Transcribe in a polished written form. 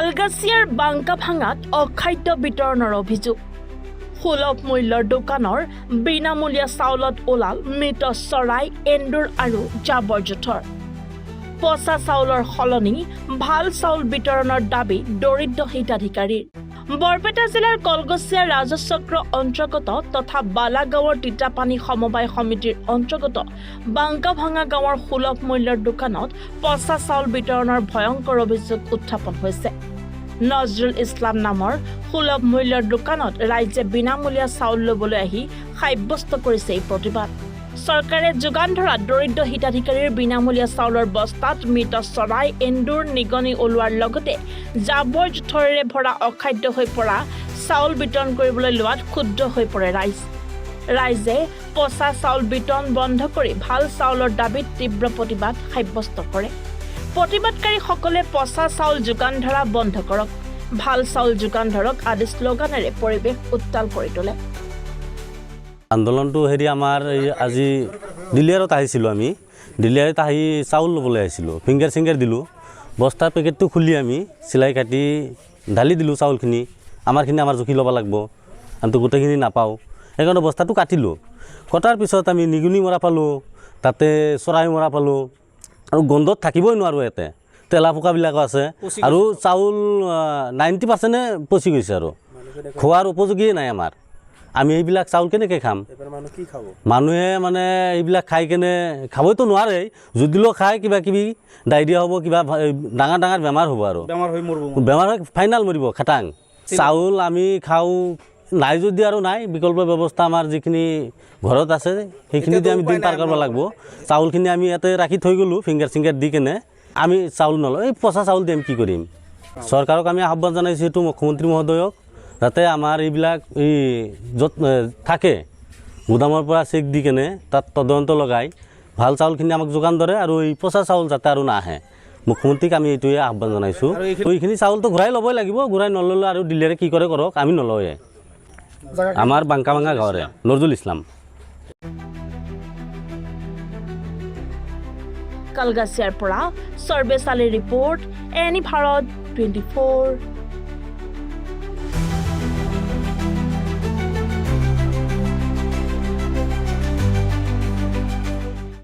কালগাছিয়াৰ বাংকাভাঙাত অখাদ্য বিতৰণৰ অভিযোগ সুলভ মূল্যৰ দোকানৰ বিনামূলীয়া চাউলত ওলাল মৃত চৰাই এন্দুৰ আৰু জাবৰ জোথৰ পচা চাউলৰ সলনি ভাল চাউল বিতৰণৰ দাবী দৰিদ্ৰ হিতাধিকাৰীৰ বৰপেটা জিলাৰ কলগছিয়া ৰাজচক্ৰ অন্তৰ্গত তথা বালাগাঁৱৰ তিতাপানী সমবায় সমিতিৰ অন্তৰ্গত বাংকাভাঙা গাঁৱৰ সুলভ মূল্যৰ দোকানত পচা চাউল বিতৰণৰ ভয়ংকৰ অভিযোগ উত্থাপন হৈছে নজৰুল ইছলাম নামৰ সুলভ মূল্যৰ দোকানত ৰাইজে বিনামূলীয়া চাউল ল'বলৈ আহি সাব্যস্ত কৰিছে এই প্ৰতিবাদ চৰকাৰে যোগান ধৰা দৰিদ্ৰ হিতাধিকাৰীৰ বিনামূলীয়া চাউলৰ বস্তাত মৃত চৰাই এন্দুৰ নিগনি ওলোৱাৰ লগতে জাবৰ জোথৰেৰে ভৰা অখাদ্য হৈ পৰা চাউল বিতৰণ কৰিবলৈ লোৱাত ক্ষুব্ধ হৈ পৰে ৰাইজে পচা চাউল বিতৰণ বন্ধ কৰি ভাল চাউলৰ দাবীত তীব্ৰ প্ৰতিবাদ সাব্যস্ত কৰে প্ৰতিবাদকাৰীসকলে পচা চাউল যোগান ধৰা বন্ধ কৰক ভাল চাউল যোগান ধৰক আদি শ্লোগানেৰে পৰিৱেশ উত্তাল কৰি তোলে আন্দোলনটো হেৰি আমাৰ আজি দিলিয়াৰত আহিছিলোঁ আমি দিলিয়াৰত আহি চাউল ল'বলৈ আহিছিলোঁ ফিংগাৰ চিংগাৰ দিলোঁ বস্তাৰ পেকেটটো খুলি আমি চিলাই কাটি ঢালি দিলোঁ চাউলখিনি আমাৰখিনি আমাৰ জুখি ল'ব লাগিব আমিতো গোটেইখিনি নাপাওঁ সেইকাৰণে বস্তাটো কাটিলোঁ কটাৰ পিছত আমি নিগুনি মৰা পালোঁ তাতে চৰাই মৰা পালোঁ আৰু গন্ধত থাকিবই নোৱাৰোঁ ইয়াতে তেলা পোকাবিলাকো আছে আৰু চাউল 90%ে পচি গৈছে আৰু খোৱাৰ উপযোগীয়ে নাই আমাৰ আমি এইবিলাক চাউল কেনেকৈ খাম মানুহে মানে এইবিলাক খাই কেনে খাবইতো নোৱাৰে যদিও খাই কিবা কিবি ডায়েৰিয়া হ'ব কিবা ডাঙৰ ডাঙৰ বেমাৰ হ'ব আৰু বেমাৰ হৈ ফাইনেল মৰিব খাটাং চাউল আমি খাওঁ নাই যদি আৰু নাই বিকল্প ব্যৱস্থা আমাৰ যিখিনি ঘৰত আছে সেইখিনিতে আমি দিন পাৰ কৰিব লাগিব চাউলখিনি আমি ইয়াতে ৰাখি থৈ গ'লোঁ ফিংগাৰ চিংগাৰ দি কেনে আমি চাউল নলওঁ এই পচা চাউল দি আমি কি কৰিম চৰকাৰক আমি আহ্বান জনাইছোঁ এইটো মুখ্যমন্ত্ৰী মহোদয়ক যাতে আমাৰ এইবিলাক এই য'ত থাকে গুদামৰ পৰা চেক দি কেনে তাত তদন্ত লগাই ভাল চাউলখিনি আমাক যোগান ধৰে আৰু এই পচা চাউল যাতে আৰু নাহে মুখ্যমন্ত্ৰীক আমি এইটোৱে আহ্বান জনাইছোঁ এইখিনি চাউলটো ঘূৰাই ল'বই লাগিব ঘূৰাই নল'লে আৰু দিলেৰে কি কৰে কৰক আমি নলওঁৱে আমাৰ বাংকাভাঙা গাঁৱৰে নজৰুল ইছলাম কালগাছিয়াৰ পৰা সৰ্বেশ আলীৰ ৰিপৰ্ট এনি ভাৰত 24